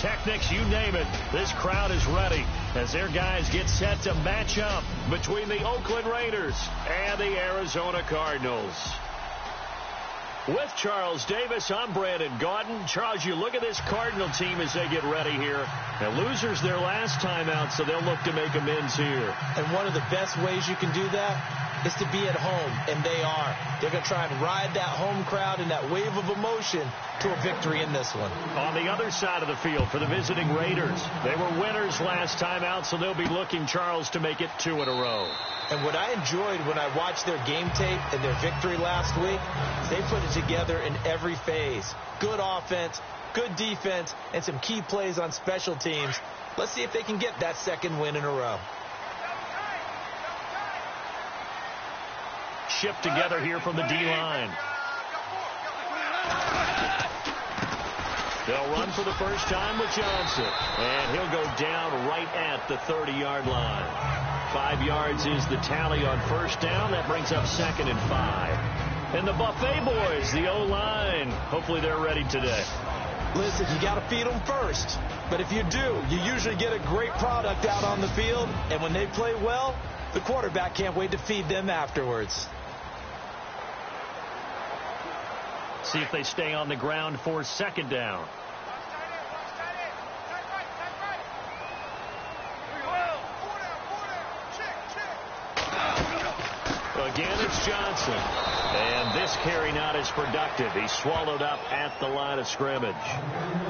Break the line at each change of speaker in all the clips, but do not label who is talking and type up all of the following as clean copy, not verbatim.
pyrotechnics, you name it. This crowd is ready as their guys get set to match up between the Oakland Raiders and the Arizona Cardinals. With Charles Davis, I'm Brandon Gaudin. Charles, you look at this Cardinal team as they get ready here. And losers their last time out, so they'll look to make amends here.
And one of the best ways you can do that is to be at home, and they are. They're going to try and ride that home crowd and that wave of emotion to a victory in this one.
On the other side of the field for the visiting Raiders, they were winners last time out, so they'll be looking, Charles, to make it 2 in a row.
And what I enjoyed when I watched their game tape and their victory last week is they put it together in every phase. Good offense, good defense, and some key plays on special teams. Let's see if they can get that second win in a row.
Shipped together here from the D-line. They'll run for the first time with Johnson. And he'll go down right at the 30-yard line. 5 yards is the tally on first down. That brings up 2nd and 5. And the Buffet boys, the O-line, hopefully they're ready today.
Listen, you got to feed them first. But if you do, you usually get a great product out on the field. And when they play well, the quarterback can't wait to feed them afterwards.
See if they stay on the ground for 2nd down. Again, it's Johnson. And this carry not as productive. He's swallowed up at the line of scrimmage.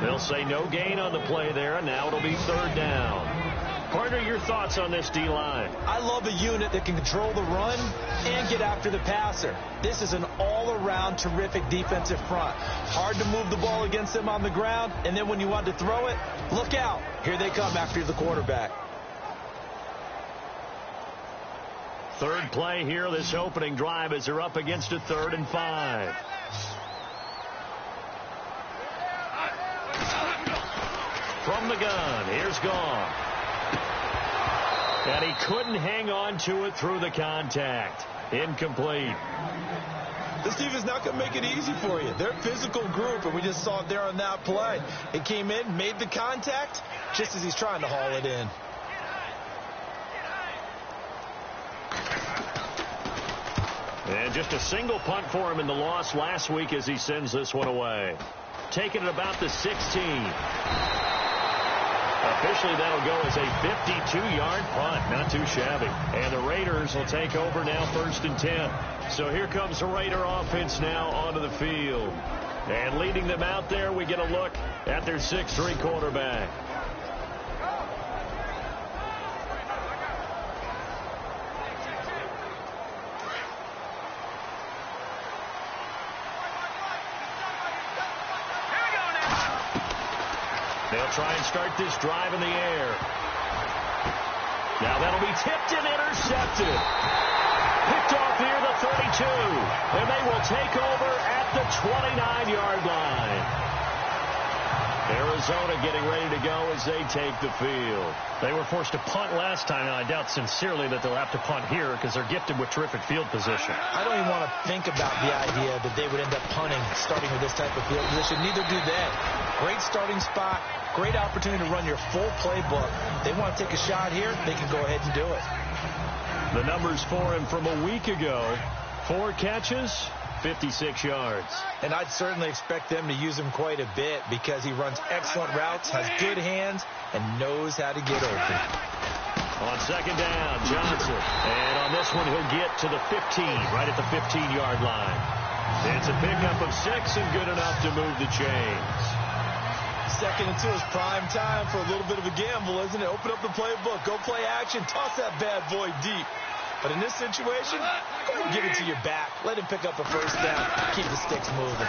They'll say no gain on the play there, and now it'll be 3rd down. Partner, your thoughts on this D-line?
I love a unit that can control the run and get after the passer. This is an all-around terrific defensive front. Hard to move the ball against them on the ground, and then when you want to throw it, look out. Here they come after the quarterback.
Third play here, this opening drive, as they're up against a 3rd and 5. From the gun, here's Gone. And he couldn't hang on to it through the contact. Incomplete.
This team is not going to make it easy for you. They're a physical group, and we just saw it there on that play. It came in, made the contact, just as he's trying to haul it in.
And just a single punt for him in the loss last week as he sends this one away. Taking it about the 16. Officially, that'll go as a 52-yard punt. Not too shabby. And the Raiders will take over now 1st and 10. So here comes the Raider offense now onto the field. And leading them out there, we get a look at their 6'3" quarterback. They'll try and start this drive in the air. Now that'll be tipped and intercepted. Picked off near the 32. And they will take over at the 29-yard line. Arizona getting ready to go as they take the field. They were forced to punt last time, and I doubt sincerely that they'll have to punt here because they're gifted with terrific field position.
I don't even want to think about the idea that they would end up punting starting with this type of field position. Neither do they. Great starting spot. Great opportunity to run your full playbook. They want to take a shot here, they can go ahead and do it.
The numbers for him from a week ago: 4 catches, 56 yards.
And I'd certainly expect them to use him quite a bit because he runs excellent routes, has good hands, and knows how to get open.
On 2nd down, Johnson. And on this one, he'll get to the 15, right at the 15-yard line. It's a pickup of 6 and good enough to move the chains.
2nd and 2 is prime time for a little bit of a gamble, isn't it? Open up the playbook, go play action, toss that bad boy deep. But in this situation, go ahead and give it to your back. Let him pick up a first down. Keep the sticks moving.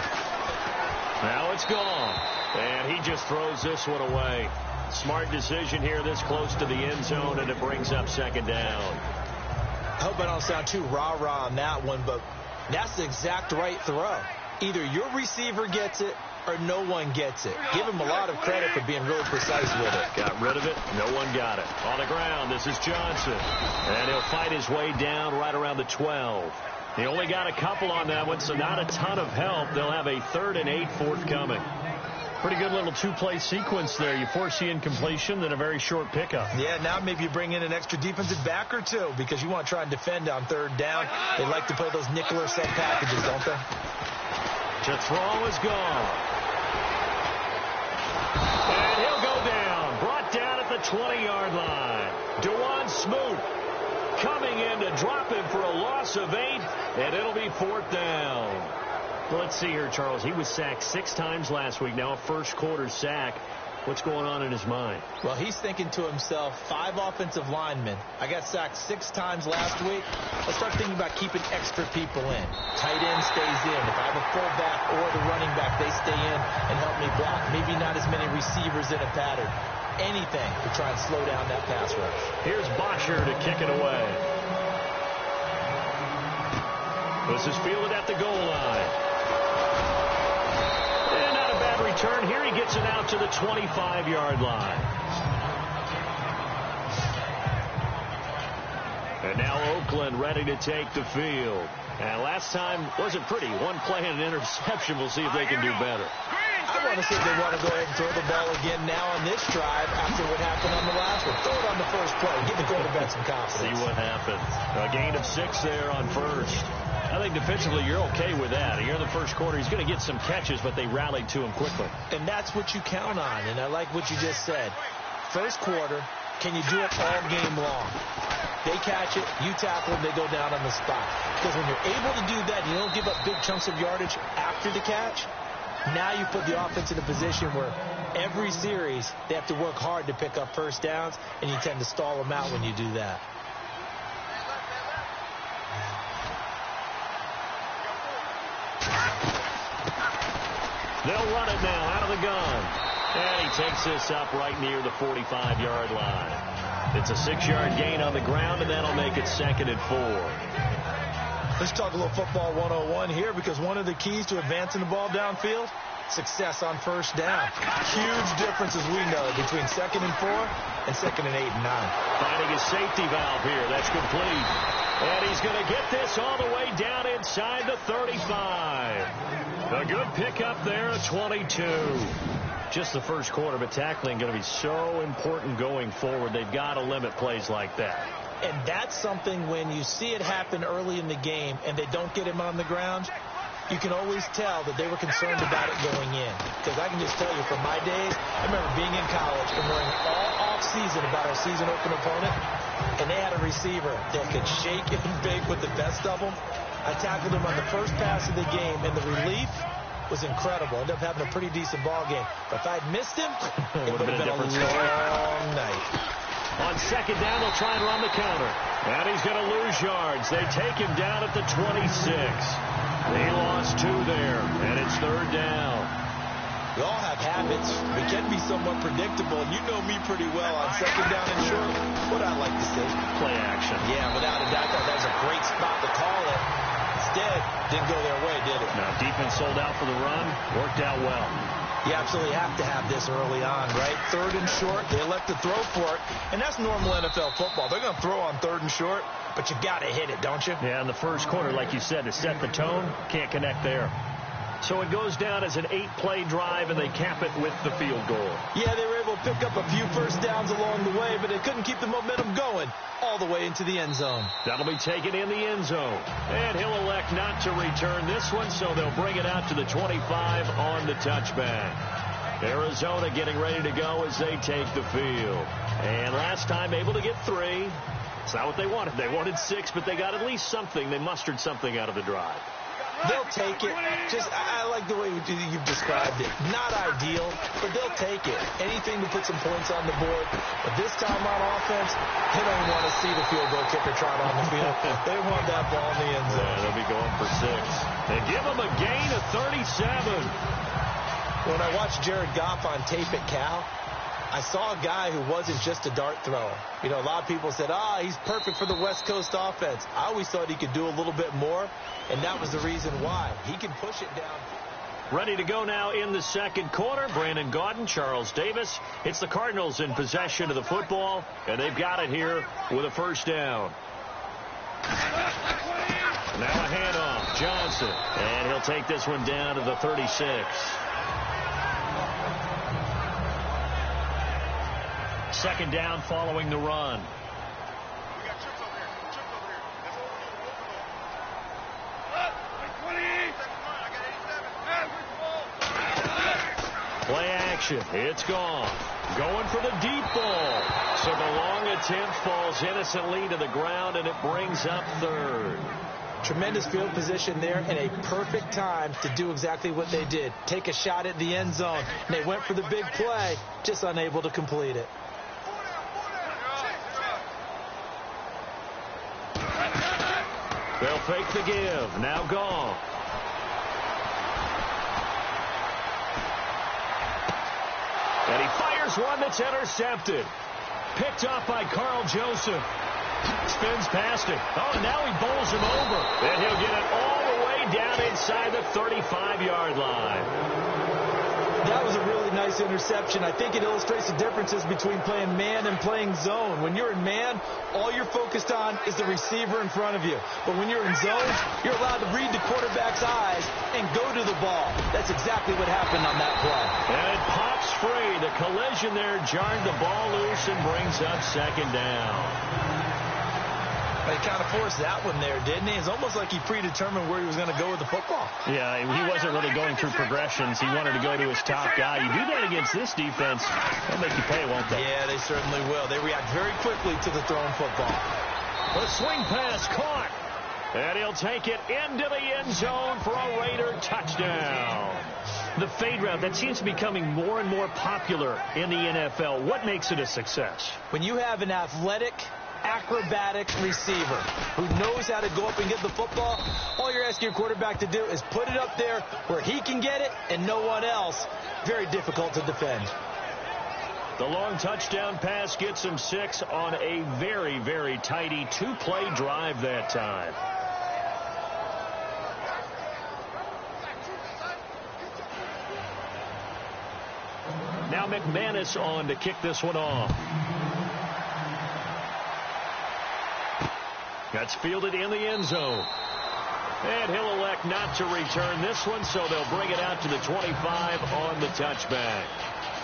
Now it's gone. And he just throws this one away. Smart decision here this close to the end zone, and it brings up 2nd down.
I hope I don't sound too rah-rah on that one, but that's the exact right throw. Either your receiver gets it or no one gets it. Give him a lot of credit for being really precise with it.
Got rid of it. No one got it. On the ground, this is Johnson. And he'll fight his way down right around the 12. He only got a couple on that one, so not a ton of help. They'll have a 3rd and 8 forthcoming. Pretty good little two-play sequence there. You force the incompletion, then a very short pickup.
Yeah, now maybe you bring in an extra defensive back or two because you want to try and defend on third down. They like to play those nickel or sub packages, don't they?
To throw is gone. And he'll go down. Brought down at the 20-yard line. Dewan Smoot coming in to drop him for a loss of 8, and it'll be 4th down. Well, let's see here, Charles. He was sacked 6 times last week. Now a first-quarter sack. What's going on in his mind?
Well, he's thinking to himself, 5 offensive linemen. I got sacked 6 times last week. Let's start thinking about keeping extra people in. Tight end stays in. If I have a fullback or the running back, they stay in and help me block. Maybe not as many receivers in a pattern. Anything to try and slow down that pass rush.
Here's Bosher to kick it away. This is fielded at the goal line. And not a bad return here. He gets it out to the 25-yard line. And now Oakland ready to take the field. And last time wasn't pretty. One play and an interception. We'll see if they can do better.
I want to see if they want to go ahead and throw the ball again now on this drive after what happened on the last one. Throw it on the first play. Give the quarterback some confidence.
See what happens. A gain of 6 there on first. I think defensively you're okay with that. Here in the first quarter, he's going to get some catches, but they rallied to him quickly.
And that's what you count on. And I like what you just said. First quarter, can you do it all game long? They catch it, you tackle them, they go down on the spot. Because when you're able to do that, you don't give up big chunks of yardage after the catch. Now you put the offense in a position where every series they have to work hard to pick up first downs, and you tend to stall them out when you do that.
They'll run it now out of the gun. And he takes this up right near the 45-yard line. It's a 6-yard gain on the ground, and that'll make it 2nd and 4.
Let's talk a little football 101 here, because one of the keys to advancing the ball downfield, success on first down. Huge difference, as we know, between 2nd and 4 and 2nd and 8 and 9.
Finding his safety valve here. That's complete. And he's going to get this all the way down inside the 35. A good pickup there at 22. Just the first quarter, but tackling going to be so important going forward. They've got to limit plays like that.
And that's something when you see it happen early in the game and they don't get him on the ground, you can always tell that they were concerned about it going in. Because I can just tell you from my days, I remember being in college and worrying all off-season about our season open opponent, and they had a receiver that could shake and bake with the best of them. I tackled him on the first pass of the game, and the relief was incredible. Ended up having a pretty decent ball game. But if I'd missed him, it would have been a long night.
On second down, they'll try and run the counter. And he's going to lose yards. They take him down at the 26. He lost 2 there, and it's third down.
We all have habits. We can be somewhat predictable, and you know me pretty well on second down and short. What I like to see.
Play action.
Yeah, without a doubt, that was a great spot to call it. Instead, didn't go their way, did it?
Now, defense sold out for the run. Worked out well.
You absolutely have to have this early on, right? Third and short, they elect to throw for it, and that's normal NFL football. They're going to throw on third and short, but you got to hit it, don't you?
Yeah, in the first quarter, like you said, to set the tone, can't connect there. So it goes down as an 8-play drive, and they cap it with the field goal.
Yeah, they were able to pick up a few first downs along the way, but they couldn't keep the momentum going all the way into the end zone.
That'll be taken in the end zone. And he'll elect not to return this one, so they'll bring it out to the 25 on the touchback. Arizona getting ready to go as they take the field. And last time able to get 3. It's not what they wanted. They wanted 6, but they got at least something. They mustered something out of the drive.
They'll take it. I like the way you've described it. Not ideal, but they'll take it. Anything to put some points on the board. But this time on offense, they don't want to see the field goal kicker trot on the field. They want that ball in the end zone.
Yeah, they'll be going for 6. They give them a gain of 37.
When I watched Jared Goff on tape at Cal, I saw a guy who wasn't just a dart thrower. You know, a lot of people said, he's perfect for the West Coast offense. I always thought he could do a little bit more, and that was the reason why. He can push it down.
Ready to go now in the second quarter. Brandon Gaudin, Charles Davis. It's the Cardinals in possession of the football, and they've got it here with a first down. Now a handoff, Johnson, and he'll take this one down to the 36. second down following the run. Play action. It's gone. Going for the deep ball. So the long attempt falls innocently to the ground, and it brings up third.
Tremendous field position there and a perfect time to do exactly what they did. Take a shot at the end zone. And they went for the big play, just unable to complete it.
They'll fake the give. Now gone. And he fires one that's intercepted. Picked off by Carl Joseph. Spins past it. Oh, and now he bowls him over. And he'll get it all the way down inside the 35-yard line.
That was a really nice interception. I think it illustrates the differences between playing man and playing zone. When you're in man, all you're focused on is the receiver in front of you. But when you're in zone, you're allowed to read the quarterback's eyes and go to the ball. That's exactly what happened on that play.
And it pops free. The collision there jarred the ball loose and brings up second down.
He kind of forced that one there, didn't he? It's almost like he predetermined where he was going to go with the football.
Yeah, he wasn't really going through progressions. He wanted to go to his top guy. You do that against this defense, they'll make you pay, won't they?
Yeah, they certainly will. They react very quickly to the thrown football.
The swing pass caught. And he'll take it into the end zone for a Raider touchdown. The fade route, that seems to be becoming more and more popular in the NFL. What makes it a success?
When you have an athletic, acrobatic receiver who knows how to go up and get the football, all you're asking your quarterback to do is put it up there where he can get it and no one else. Very difficult to defend.
The long touchdown pass gets him 6 on a very, very tidy two-play drive that time. Now McManus on to kick this one off. That's fielded in the end zone. And he'll elect not to return this one, so they'll bring it out to the 25 on the touchback.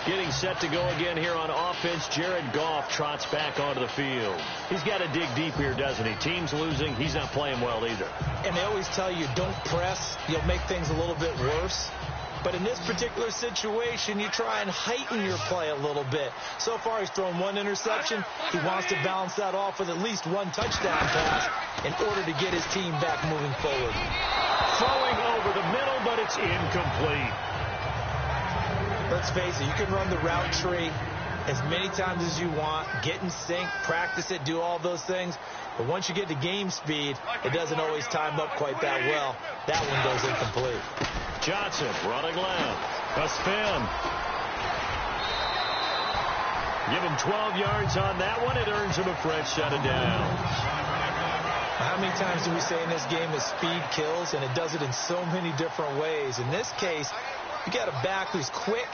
Getting set to go again here on offense, Jared Goff trots back onto the field. He's got to dig deep here, doesn't he? Team's losing. He's not playing well either.
And they always tell you, don't press. You'll make things a little bit worse. But in this particular situation, you try and heighten your play a little bit. So far, he's thrown one interception. He wants to balance that off with at least one touchdown pass in order to get his team back moving forward.
Throwing over the middle, but it's incomplete.
Let's face it, you can run the route tree as many times as you want, get in sync, practice it, do all those things. But once you get to game speed, it doesn't always time up quite that well. That one goes incomplete.
Johnson running left. A spin. Give him 12 yards on that one. It earns him a fresh set of downs.
How many times do we say in this game that speed kills, and it does it in so many different ways? In this case, you got a back who's quick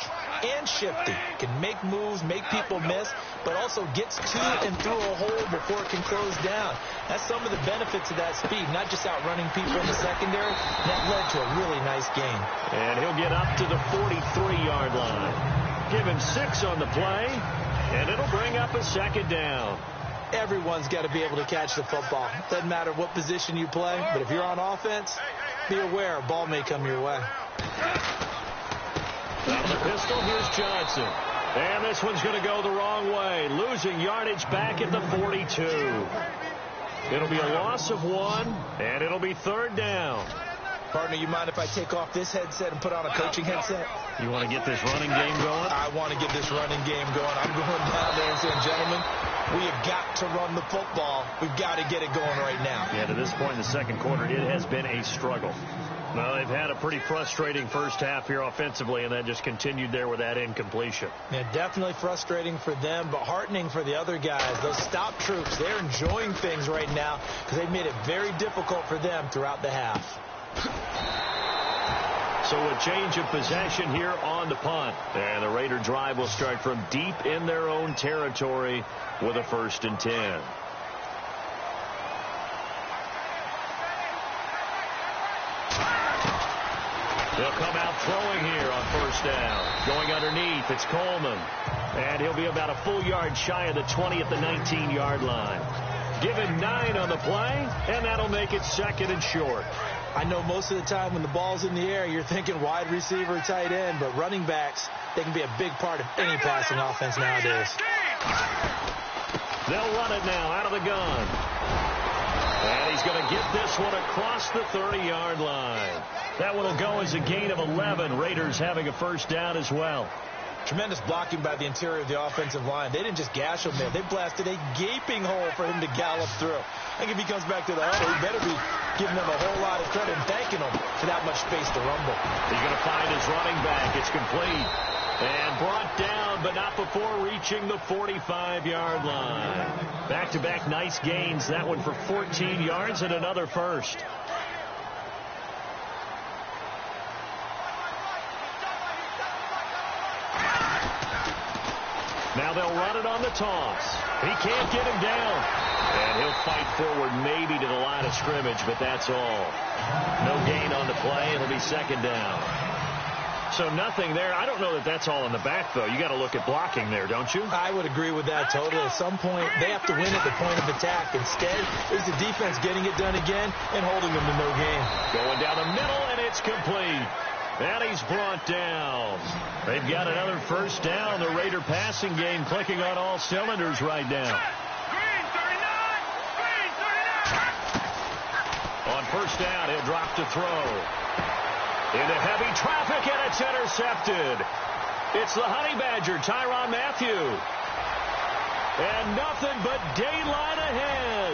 and shifty, can make moves, make people miss, but also gets to and through a hole before it can close down. That's some of the benefits of that speed, not just outrunning people in the secondary. That led to a really nice game.
And he'll get up to the 43-yard line. Give him 6 on the play, and it'll bring up a second down.
Everyone's got to be able to catch the football. Doesn't matter what position you play, but if you're on offense, be aware a ball may come your way.
Out of the pistol, here's Johnson. And this one's going to go the wrong way. Losing yardage back at the 42. It'll be a loss of 1, and it'll be third down.
Partner, you mind if I take off this headset and put on a coaching headset?
You want to get this running game going?
I want to get this running game going. I'm going down there and saying, gentlemen, we have got to run the football. We've got to get it going right now.
Yeah, to this point in the second quarter, it has been a struggle. Well, they've had a pretty frustrating first half here offensively, and that just continued there with that incompletion.
Yeah, definitely frustrating for them, but heartening for the other guys. Those stop troops, they're enjoying things right now because they've made it very difficult for them throughout the half.
So a change of possession here on the punt. And the Raider drive will start from deep in their own territory with a 1st and 10. They'll come out throwing here on first down. Going underneath, it's Coleman. And he'll be about a full yard shy of the 20 at the 19-yard line. Give him 9 on the play, and that'll make it second and short.
I know most of the time when the ball's in the air, you're thinking wide receiver, tight end, but running backs, they can be a big part of any passing offense nowadays.
They'll run it now out of the gun. And he's going to get this one across the 30-yard line. That one will go as a gain of 11. Raiders having a first down as well.
Tremendous blocking by the interior of the offensive line. They didn't just gash him there. They blasted a gaping hole for him to gallop through. I think if he comes back to the huddle, he better be giving them a whole lot of credit and thanking them for that much space to rumble.
He's going to find his running back. It's complete. And brought down, but not before reaching the 45-yard line. Back-to-back nice gains. That one for 14 yards and another first. Now they'll run it on the toss. He can't get him down. And he'll fight forward maybe to the line of scrimmage, but that's all. No gain on the play. It'll be second down. So nothing there. I don't know that that's all in the back, though. You got to look at blocking there, don't you?
I would agree with that totally. At some point, they have to win at the point of attack. Instead, is the defense getting it done again and holding them to no gain.
Going down the middle, and it's complete. And he's brought down. They've got another first down. The Raider passing game clicking on all cylinders right now. On first down, he'll drop to throw. Into heavy traffic, and it's intercepted. It's the Honey Badger, Tyrann Mathieu. And nothing but daylight ahead.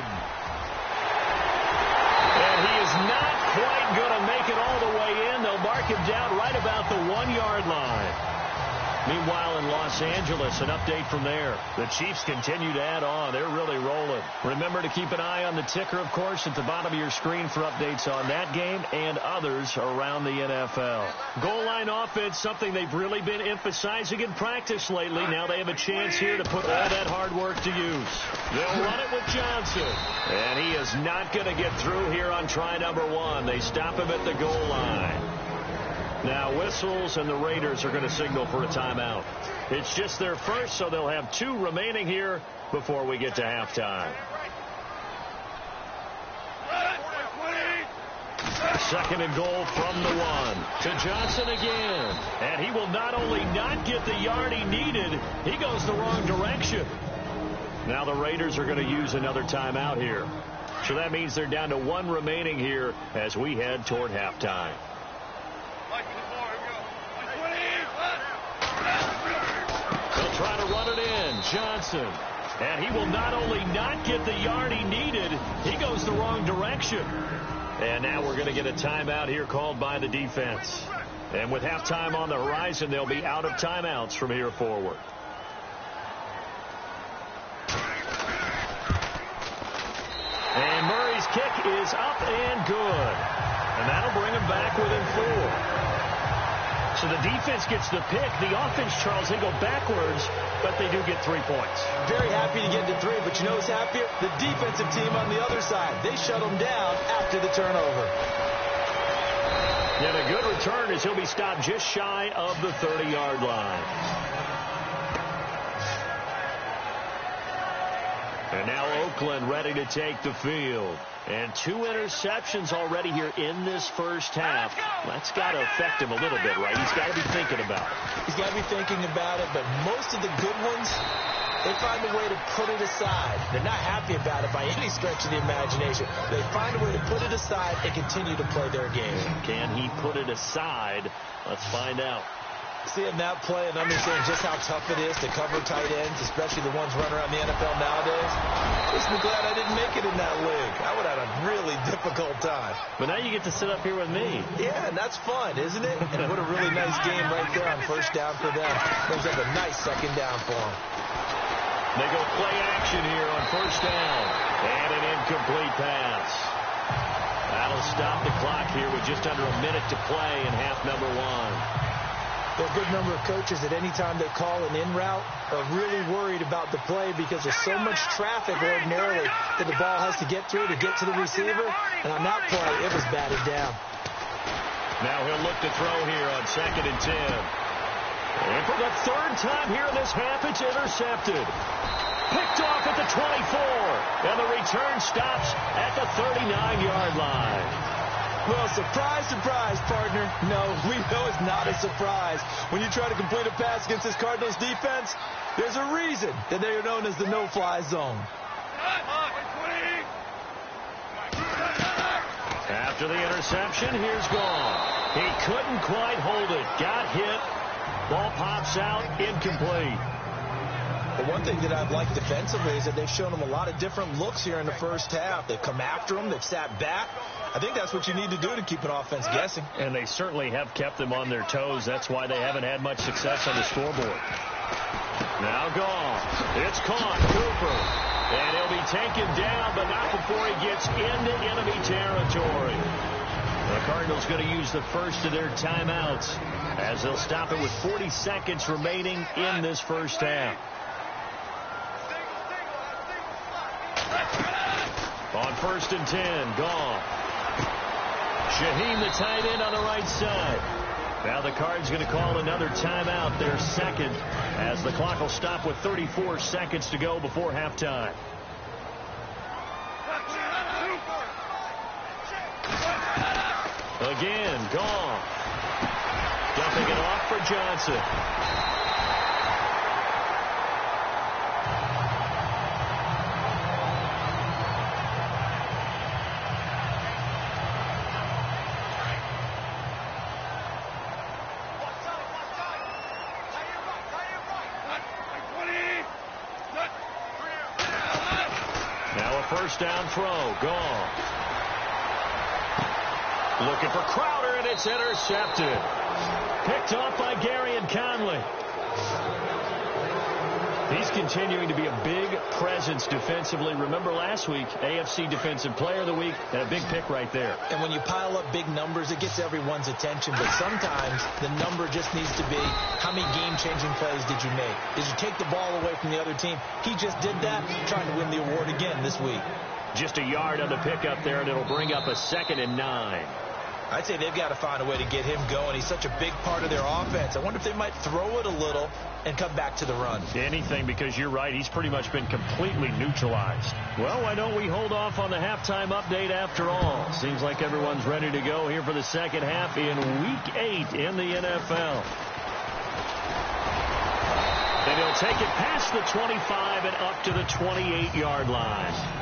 And he is not quite going to make it all the way in. They'll mark him down right about the 1-yard line. Meanwhile, in Los Angeles, an update from there. The Chiefs continue to add on. They're really rolling. Remember to keep an eye on the ticker, of course, at the bottom of your screen for updates on that game and others around the NFL. Goal line offense, something they've really been emphasizing in practice lately. Now they have a chance here to put all that hard work to use. They'll run it with Johnson. And he is not going to get through here on try number 1. They stop him at the goal line. Now whistles, and the Raiders are going to signal for a timeout. It's just their first, so they'll have 2 remaining here before we get to halftime. Second and goal from the 1. To Johnson again. And he will not only not get the yard he needed, he goes the wrong direction. Now the Raiders are going to use another timeout here. So that means they're down to 1 remaining here as we head toward halftime. They'll try to run it in. Johnson. And he will not only not get the yard he needed, he goes the wrong direction. And now we're going to get a timeout here called by the defense. And with halftime on the horizon, they'll be out of timeouts from here forward. And Murray's kick is up and good. And that'll bring him back within 4. So the defense gets the pick. The offense, Charles, they go backwards, but they do get 3 points.
Very happy to get to 3, but you know who's happier? The defensive team on the other side. They shut them down after the turnover.
And a good return as he'll be stopped just shy of the 30-yard line. And now Oakland ready to take the field. And 2 interceptions already here in this first half. That's got to affect him a little bit, right? He's got to be thinking about it.
He's got to be thinking about it, but most of the good ones, they find a way to put it aside. They're not happy about it by any stretch of the imagination. They find a way to put it aside and continue to play their game.
Can he put it aside? Let's find out.
Seeing that play and understanding just how tough it is to cover tight ends, especially the ones running around the NFL nowadays, makes me glad I didn't make it in that league. I would have had a really difficult time.
But now you get to sit up here with me.
Yeah, and that's fun, isn't it? And what a really nice game right there on first down for them. Brings up a nice second down for them.
They go play action here on first down. And an incomplete pass. That'll stop the clock here with just under a minute to play in half number 1.
There are a good number of coaches at any time they call an in route are really worried about the play because there's so much traffic ordinarily that the ball has to get through to get to the receiver. And on that play, it was batted down.
Now he'll look to throw here on 2nd and 10. And for the 3rd time here in this half, it's intercepted. Picked off at the 24. And the return stops at the 39-yard line.
Well, surprise, surprise, partner. No, we know it's not a surprise. When you try to complete a pass against this Cardinals defense, there's a reason that they are known as the no-fly zone.
After the interception, here's Gone. He couldn't quite hold it. Got hit. Ball pops out, incomplete.
But one thing that I've liked defensively is that they've shown him a lot of different looks here in the first half. They've come after him. They've sat back. I think that's what you need to do to keep an offense guessing.
And they certainly have kept them on their toes. That's why they haven't had much success on the scoreboard. Now Gone. It's caught. Cooper. And he'll be taken down, but not before he gets into enemy territory. The Cardinals going to use the first of their timeouts as they'll stop it with 40 seconds remaining in this first half. On 1st and 10, Gone. Shaheen, the tight end, on the right side. Now the Cards going to call another timeout, their 2nd, as the clock will stop with 34 seconds to go before halftime. Again, Gone. Dumping it off for Johnson. Now a first down throw. Gone. Looking for Crowder, and it's intercepted. Picked off by Gary and Conley. He's continuing to be a big presence defensively. Remember last week, AFC Defensive Player of the Week, and a big pick right there.
And when you pile up big numbers, it gets everyone's attention. But sometimes the number just needs to be, how many game-changing plays did you make? Did you take the ball away from the other team? He just did that, trying to win the award again this week.
Just a yard on the pickup there, and it'll bring up a 2nd and 9.
I'd say they've got to find a way to get him going. He's such a big part of their offense. I wonder if they might throw it a little and come back to the run.
Anything, because you're right. He's pretty much been completely neutralized. Well, why don't we hold off on the halftime update after all? Seems like everyone's ready to go here for the second half in Week 8 in the NFL. And he'll take it past the 25 and up to the 28-yard line.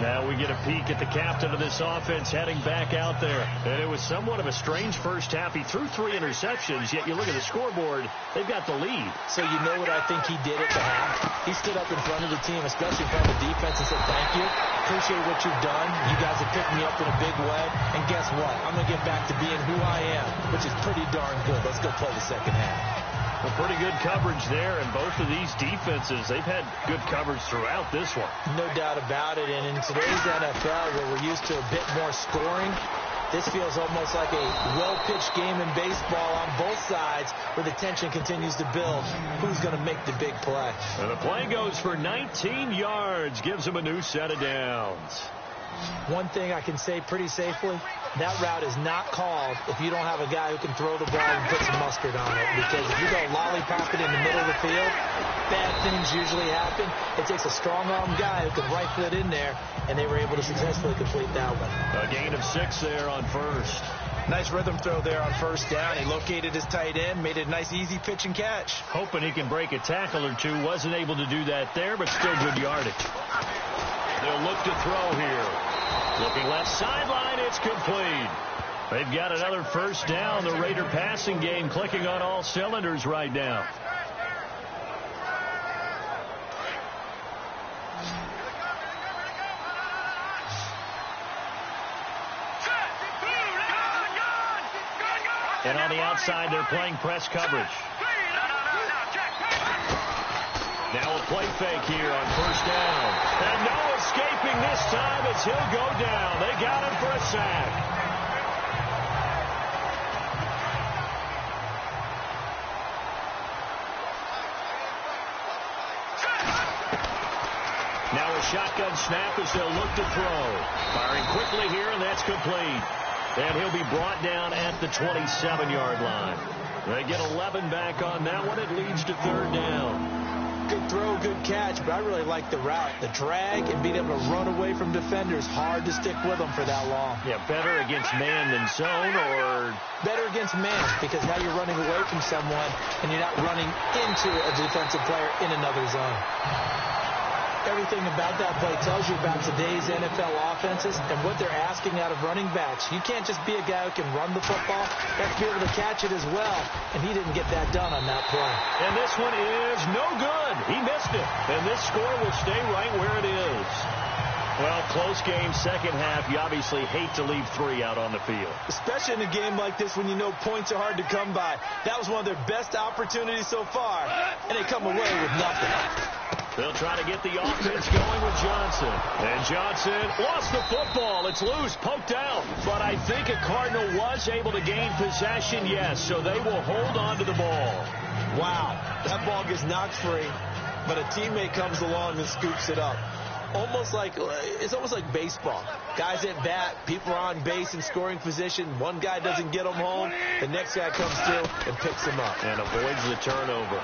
Now we get a peek at the captain of this offense heading back out there. And it was somewhat of a strange first half. He threw 3 interceptions, yet you look at the scoreboard, they've got the lead.
So you know what I think he did at the half? He stood up in front of the team, especially in front of the defense, and said, thank you. Appreciate what you've done. You guys have picked me up in a big way. And guess what? I'm going to get back to being who I am, which is pretty darn good. Let's go play the second half.
Well, pretty good coverage there, and both of these defenses, they've had good coverage throughout this one.
No doubt about it, and in today's NFL, where we're used to a bit more scoring, this feels almost like a well-pitched game in baseball on both sides, where the tension continues to build. Who's going to make the big play?
And the play goes for 19 yards, gives him a new set of downs.
One thing I can say pretty safely, that route is not called if you don't have a guy who can throw the ball and put some mustard on it. Because if you go lollipop it in the middle of the field, bad things usually happen. It takes a strong-arm guy who can rifle it in there, and they were able to successfully complete that one.
A gain of 6 there on first.
Nice rhythm throw there on first down. He located his tight end, made it a nice, easy pitch and catch.
Hoping he can break a tackle or two. Wasn't able to do that there, but still good yardage. They'll look to throw here. Looking left sideline, it's complete. They've got another first down. The Raider passing game clicking on all cylinders right now. And on the outside, they're playing press coverage. Now a play fake here on first down. And no escaping this time as he'll go down. They got him for a sack. Now a shotgun snap as they'll look to throw. Firing quickly here, and that's complete. And he'll be brought down at the 27-yard line. They get 11 back on that one. It leads to third down.
Good throw, good catch, but I really like the route. The drag and being able to run away from defenders, hard to stick with them for that long.
Yeah, better against man than zone, or?
Better against man, because now you're running away from someone and you're not running into a defensive player in another zone. Everything about that play tells you about today's NFL offenses and what they're asking out of running backs. You can't just be a guy who can run the football. You have to be able to catch it as well, and he didn't get that done on that play.
And this one is no good. He missed it, and this score will stay right where it is. Well, close game, second half. You obviously hate to leave 3 out on the field.
Especially in a game like this when you know points are hard to come by. That was one of their best opportunities so far, and they come away with nothing.
They'll try to get the offense going with Johnson. And Johnson lost the football. It's loose, poked out. But I think a Cardinal was able to gain possession, yes, so they will hold on to the ball.
Wow, that ball gets knocked free, but a teammate comes along and scoops it up. It's almost like baseball. Guys at bat, people are on base in scoring position. One guy doesn't get them home. The next guy comes through and picks them up.
And avoids the turnover.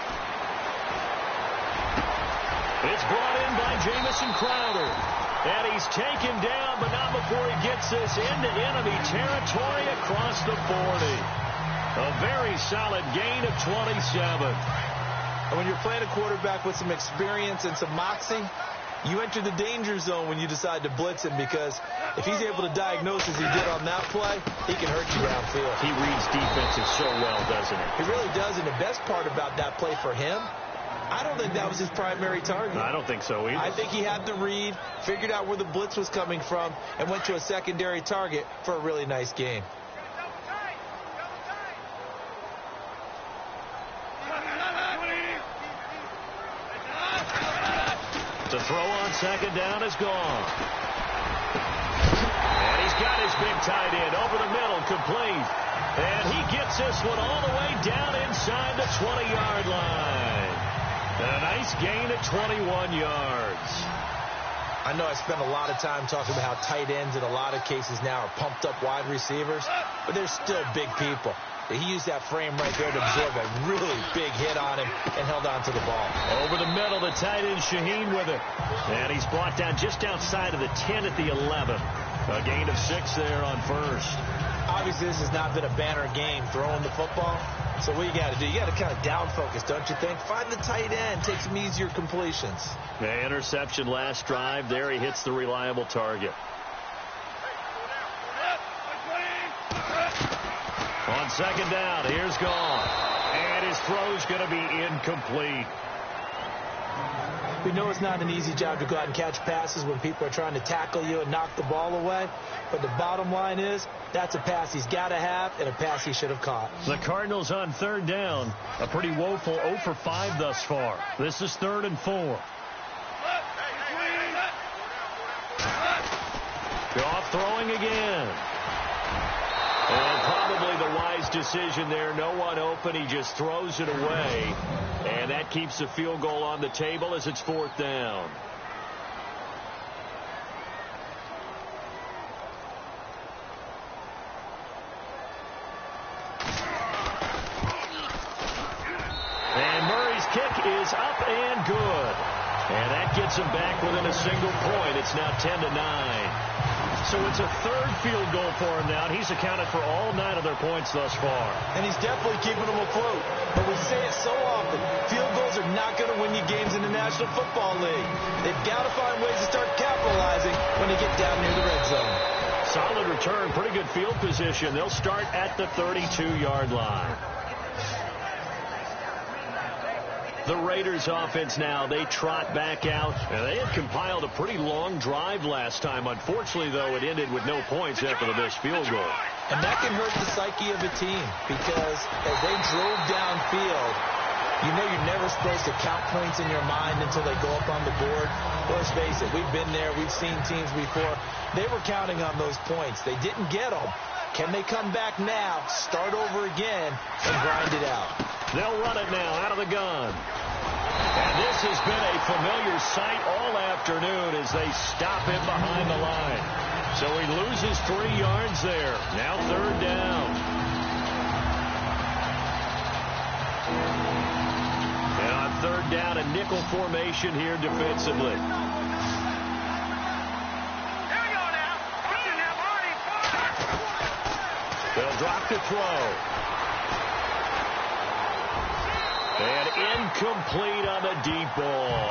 It's brought in by Jamison Crowder. And he's taken down, but not before he gets this into enemy territory across the 40. A very solid gain of 27.
And when you're playing a quarterback with some experience and some moxie, you enter the danger zone when you decide to blitz him, because if he's able to diagnose as he did on that play, he can hurt you downfield.
He reads defenses so well, doesn't he?
He really does, and the best part about that play for him, I don't think that was his primary target.
I don't think so either.
I think he had the read, figured out where the blitz was coming from, and went to a secondary target for a really nice game.
The throw on second down is gone. And he's got his big tight end over the middle, complete. And he gets this one all the way down inside the 20-yard line. A nice gain of 21 yards.
I know I spent a lot of time talking about how tight ends in a lot of cases now are pumped up wide receivers, but they're still big people. He used that frame right there to absorb a really big hit on him and held on to the ball.
Over the middle, the tight end Shaheen with it. And he's brought down just outside of the 10 at the 11. A gain of 6 there on first.
Obviously, this has not been a banner game throwing the football. So what you got to do, you got to kind of down focus, don't you think? Find the tight end, take some easier completions.
The interception last drive. There he hits the reliable target. On second down, here's gone. And his throw's going to be incomplete.
We know it's not an easy job to go out and catch passes when people are trying to tackle you and knock the ball away. But the bottom line is, that's a pass he's got to have and a pass he should have caught.
The Cardinals on third down. A pretty woeful 0 for 5 thus far. This is 3rd and 4. Goff throwing again. And probably the wise decision there. No one open. He just throws it away. And that keeps the field goal on the table as it's 4th down. And Murray's kick is up and good. And that gets him back within a single point. It's now 10-9. So it's a 3rd field goal for him now, and he's accounted for all 9 of their points thus far.
And he's definitely keeping them afloat. But we say it so often, field goals are not going to win you games in the National Football League. They've got to find ways to start capitalizing when they get down near the red zone.
Solid return, pretty good field position. They'll start at the 32-yard line. The Raiders offense now, they trot back out. And they had compiled a pretty long drive last time. Unfortunately, though, it ended with no points after the missed field goal.
And that can hurt the psyche of a team, because as they drove downfield, you know you're never supposed to count points in your mind until they go up on the board. Let's face it, we've been there. We've seen teams before. They were counting on those points. They didn't get them. Can they come back now, start over again, and grind it out?
They'll run it now out of the gun. And this has been a familiar sight all afternoon as they stop him behind the line. So he loses 3 yards there. Now 3rd down. And on 3rd down, a nickel formation here defensively. They'll drop to throw. And incomplete on the deep ball.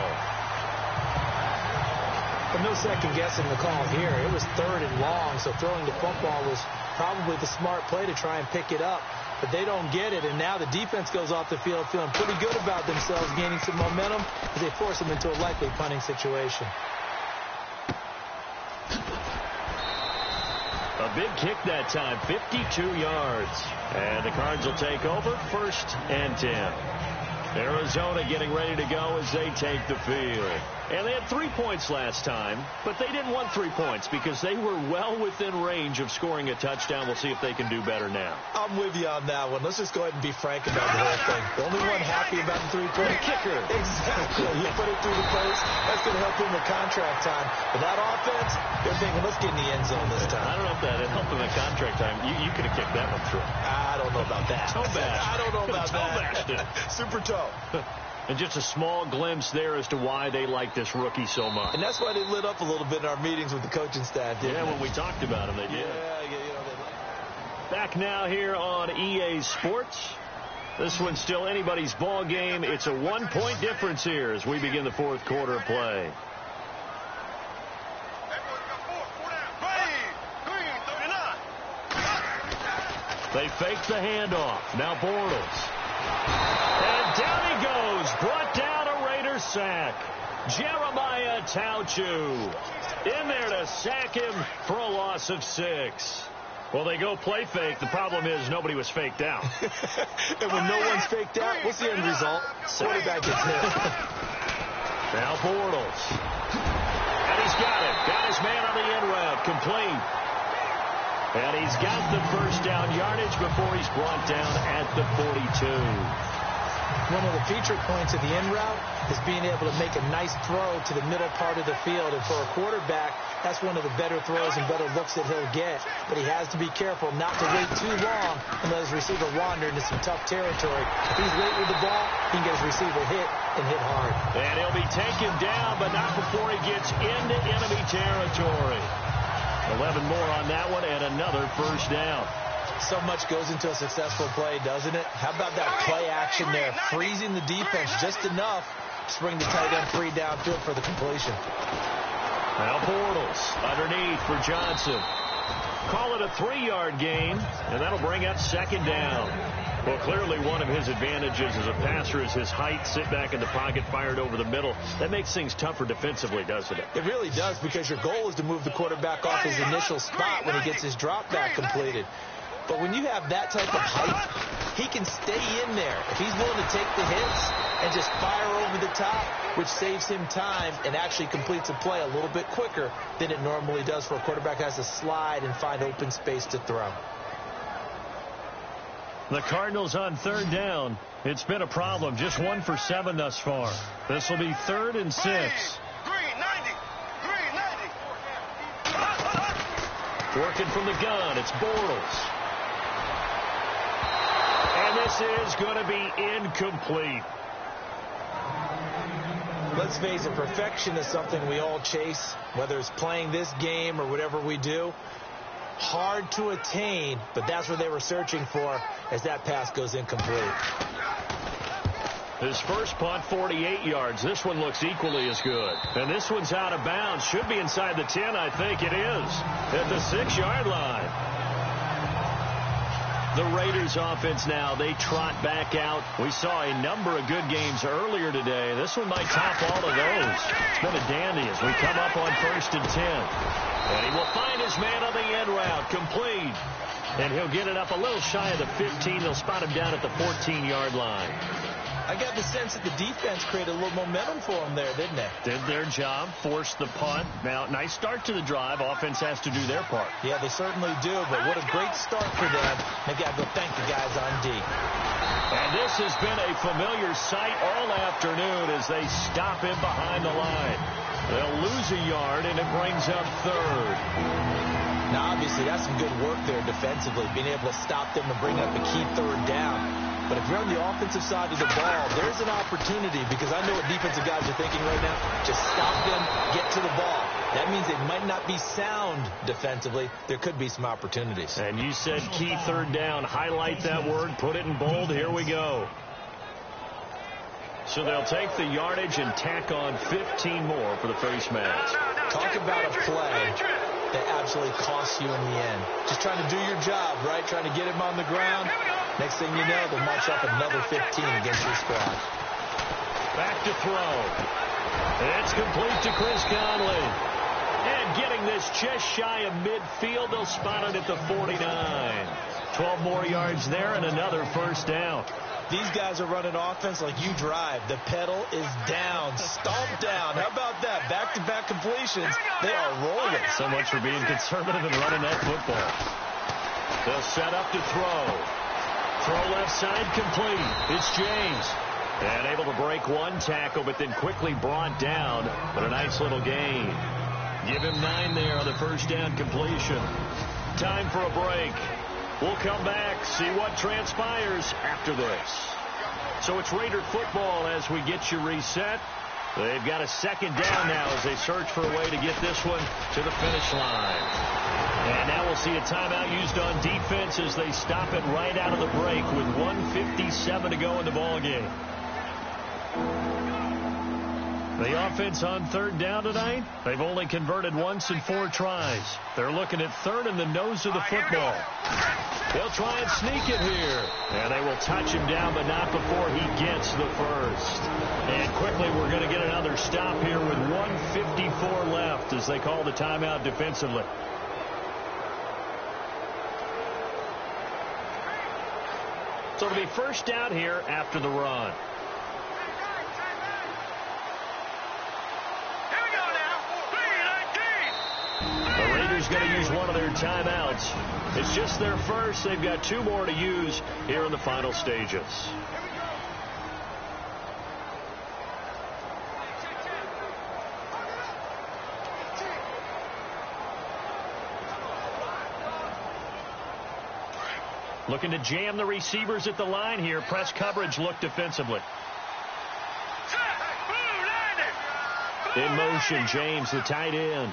But no second guessing the call here. It was 3rd and long, so throwing the football was probably the smart play to try and pick it up. But they don't get it, and now the defense goes off the field feeling pretty good about themselves, gaining some momentum as they force them into a likely punting situation.
A big kick that time, 52 yards. And the Cards will take over, 1st and 10. Arizona getting ready to go as they take the field. And they had 3 points last time, but they didn't want 3 points because they were well within range of scoring a touchdown. We'll see if they can do better now.
I'm with you on that one. Let's just go ahead and be frank about the whole thing. The only one happy about the 3-point
kicker.
Exactly. You put it through the post. That's going to help him with contract time. But that offense, they're thinking, let's get in the end zone this time.
I don't know if that helped him in contract time. You could have kicked that one through.
I don't know about that.
Toe bash.
I don't know about
toe bashed it.
Super toe.
And just a small glimpse there as to why they like this rookie so much.
And that's why they lit up a little bit in our meetings with the coaching staff, didn't they?
When we talked about him, they did. Back now here on EA Sports. This one's still anybody's ball game. It's a 1-point difference here as we begin the 4th quarter of play. They fake the handoff. Now Bortles. And down he goes. Brought down a Raiders sack. Jeremiah Tauchu in there to sack him for a loss of 6. Well, they go play fake. The problem is nobody was faked out.
And when no one's faked out, what's the end result? Quarterback gets hit.
Now Bortles. And he's got it. Got his man on the in route. Complete. And he's got the 1st down yardage before he's brought down at the 42.
One of the feature points of the in route is being able to make a nice throw to the middle part of the field. And for a quarterback, that's one of the better throws and better looks that he'll get. But he has to be careful not to wait too long and let his receiver wander into some tough territory. If he's late with the ball, he can get his receiver hit and hit hard.
And he'll be taken down, but not before he gets into enemy territory. 11 more on that one and another 1st down.
So much goes into a successful play, doesn't it? How about that play action there? Freezing the defense just enough to bring the tight end free downfield for the completion.
Now Bortles underneath for Johnson. Call it a 3-yard gain, and that'll bring up 2nd down. Well, clearly one of his advantages as a passer is his height. Sit back in the pocket, fired over the middle. That makes things tougher defensively, doesn't it?
It really does, because your goal is to move the quarterback off his initial spot when he gets his drop back completed. But when you have that type of height, he can stay in there. If he's willing to take the hits and just fire over the top, which saves him time and actually completes a play a little bit quicker than it normally does for a quarterback who has to slide and find open space to throw.
The Cardinals on 3rd down. It's been a problem. Just 1 for 7 thus far. This will be 3rd and 6. Working from the gun. It's Bortles. And this is going to be incomplete.
Let's face it, perfection is something we all chase, whether it's playing this game or whatever we do. Hard to attain, but that's what they were searching for as that pass goes incomplete.
His first punt, 48 yards. This one looks equally as good. And this one's out of bounds. Should be inside the 10, I think it is. At the 6-yard line. The Raiders offense now, they trot back out. We saw a number of good games earlier today. This one might top all of those. It's been a dandy as we come up on 1st and 10. And he will find his man on the end route, complete. And he'll get it up a little shy of the 15. They'll spot him down at the 14-yard line.
I got the sense that the defense created a little momentum for them there, didn't they?
Did their job, forced the punt. Now, nice start to the drive. Offense has to do their part.
Yeah, they certainly do, but what a great start for them. They got to go thank the guys on D.
And this has been a familiar sight all afternoon as they stop him behind the line. They'll lose a yard, and it brings up third.
Now, obviously, that's some good work there defensively, being able to stop them and bring up a key third down. But if you're on the offensive side of the ball, there's an opportunity, because I know what defensive guys are thinking right now. Just stop them, get to the ball. That means they might not be sound defensively. There could be some opportunities.
And you said key third down. Highlight that word. Put it in bold. Here we go. So they'll take the yardage and tack on 15 more for the face mask.
Talk about a play that absolutely costs you in the end. Just trying to do your job, right? Trying to get him on the ground. Next thing you know, they'll march up another 15 against your squad.
Back to throw. It's complete to Chris Conley. And getting this just shy of midfield, they'll spot it at the 49. 12 more yards there and another first down.
These guys are running offense like you drive. The pedal is down, stomped down. How about that? Back-to-back completions. They are rolling.
So much for being conservative and running that football. They'll set up to throw. Throw left side complete. It's James. And able to break one tackle, but then quickly brought down. But a nice little gain. Give him 9 there on the first down completion. Time for a break. We'll come back, see what transpires after this. So it's Raider football as we get you reset. They've got a second down now as they search for a way to get this one to the finish line. And now we'll see a timeout used on defense as they stop it right out of the break with 1:57 to go in the ballgame. The offense on third down tonight, they've only converted once in 4 tries. They're looking at third in the nose of the football. They'll try and sneak it here. And they will touch him down, but not before he gets the first. And quickly we're going to get another stop here with 1:54 left as they call the timeout defensively. So it'll be first down here after the run. The Raiders going to use one of their timeouts. It's just their first. They've got 2 more to use here in the final stages. Looking to jam the receivers at the line here. Press coverage look defensively. In motion, James, the tight end.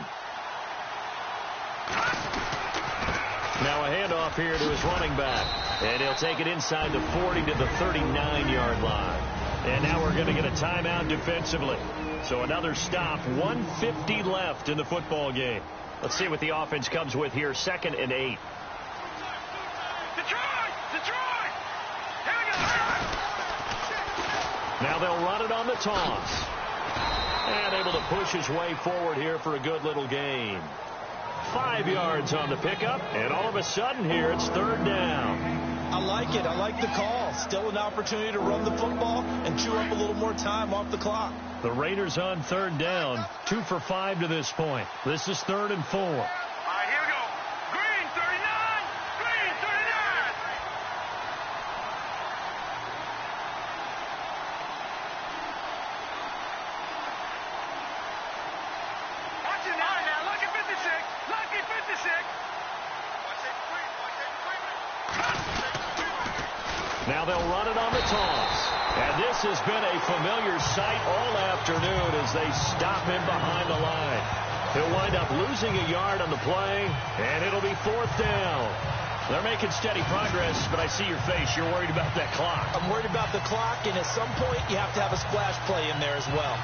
Now a handoff here to his running back. And he'll take it inside the 40 to the 39-yard line. And now we're going to get a timeout defensively. So another stop. 1:50 left in the football game. Let's see what the offense comes with here. 2nd and 8. Now they'll run it on the toss. And able to push his way forward here for a good little gain. 5 yards on the pickup, and all of a sudden here it's third down.
I like it. I like the call. Still an opportunity to run the football and chew up a little more time off the clock.
The Raiders on third down, 2 for 5 to this point. This is 3rd and 4.
All right, here we go. Green 39, green 39. Watch it now, lucky 56, lucky 56.
Now they'll run it on the toss. And this has been a familiar sight all afternoon as they stop him behind the line. He'll wind up losing a yard on the play, and it'll be 4th down. They're making steady progress, but I see your face. You're worried about that clock.
I'm worried about the clock, and at some point you have to have a splash play in there as well.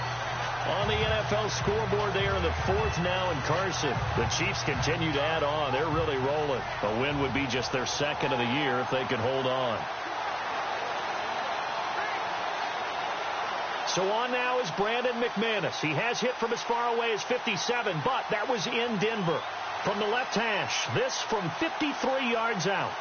On the NFL scoreboard there in the 4th now in Carson. The Chiefs continue to add on. They're really rolling. A win would be just their 2nd of the year if they could hold on. So on now is Brandon McManus. He has hit from as far away as 57, but that was in Denver. From the left hash, this from 53 yards out.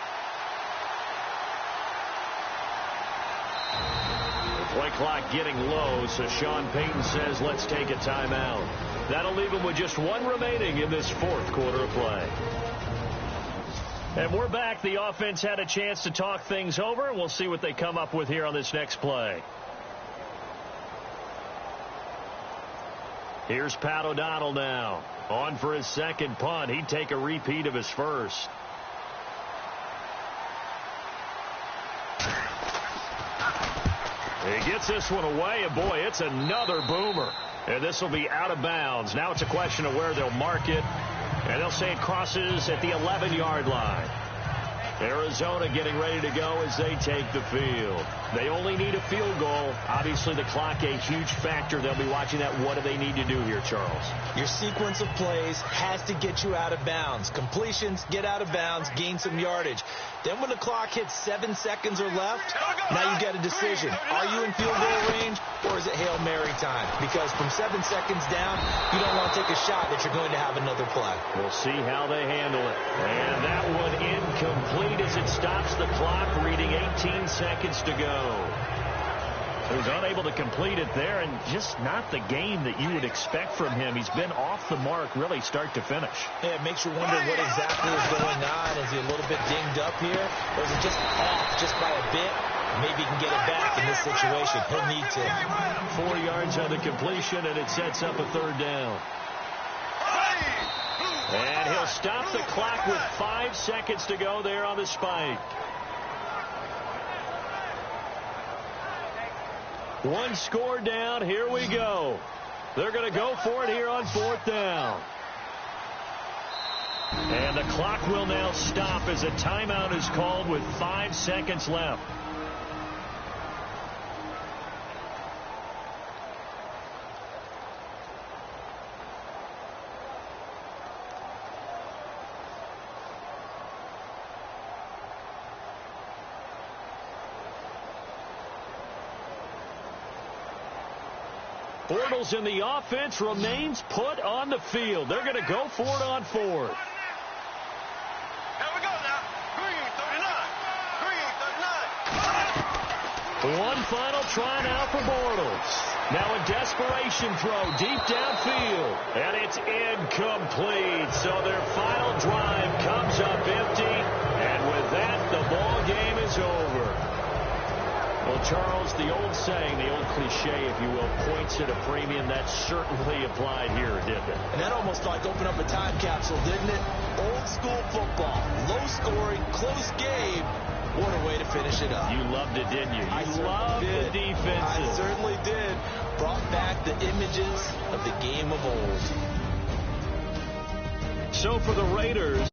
Play clock getting low, so Sean Payton says let's take a timeout. That'll leave him with just one remaining in this fourth quarter of play. And we're back. The offense had a chance to talk things over. We'll see what they come up with here on this next play. Here's Pat O'Donnell now. On for his second punt. He'd take a repeat of his first. He gets this one away, and boy, it's another boomer. And this will be out of bounds. Now it's a question of where they'll mark it. And they'll say it crosses at the 11-yard line. Arizona getting ready to go as they take the field. They only need a field goal. Obviously, the clock a huge factor. They'll be watching that. What do they need to do here, Charles?
Your sequence of plays has to get you out of bounds. Completions, get out of bounds, gain some yardage. Then when the clock hits 7 seconds or left, now you get a decision. Are you in field goal range, or is it Hail Mary time? Because from 7 seconds down, you don't want to take a shot that you're going to have another play.
We'll see how they handle it. And that one incomplete as it stops the clock, reading 18 seconds to go. He was unable to complete it there, and just not the game that you would expect from him. He's been off the mark really start to finish.
Yeah, it makes you wonder what exactly is going on. Is he a little bit dinged up here, or is it just off just by a bit? Maybe he can get it back in this situation. He'll need to.
4 yards on the completion, and it sets up a third down. And he'll stop the clock with 5 seconds to go there on the spike. One score down. Here we go. They're going to go for it here on fourth down. And the clock will now stop as a timeout is called with 5 seconds left. Bortles in the offense remains put on the field. They're going to go for it on fourth.
Here we go now. Green 39.
One final try now for Bortles. Now a desperation throw deep downfield. And it's incomplete. So their final drive comes up empty. And with that, the ball game is over. Well, Charles, the old saying, the old cliche, if you will, points at a premium. That certainly applied here, didn't it?
And that almost like opened up a time capsule, didn't it? Old school football, low scoring, close game. What a way to finish it up.
You loved it, didn't you?
I
You loved the defenses.
I certainly did. Brought back the images of the game of old.
So for the Raiders,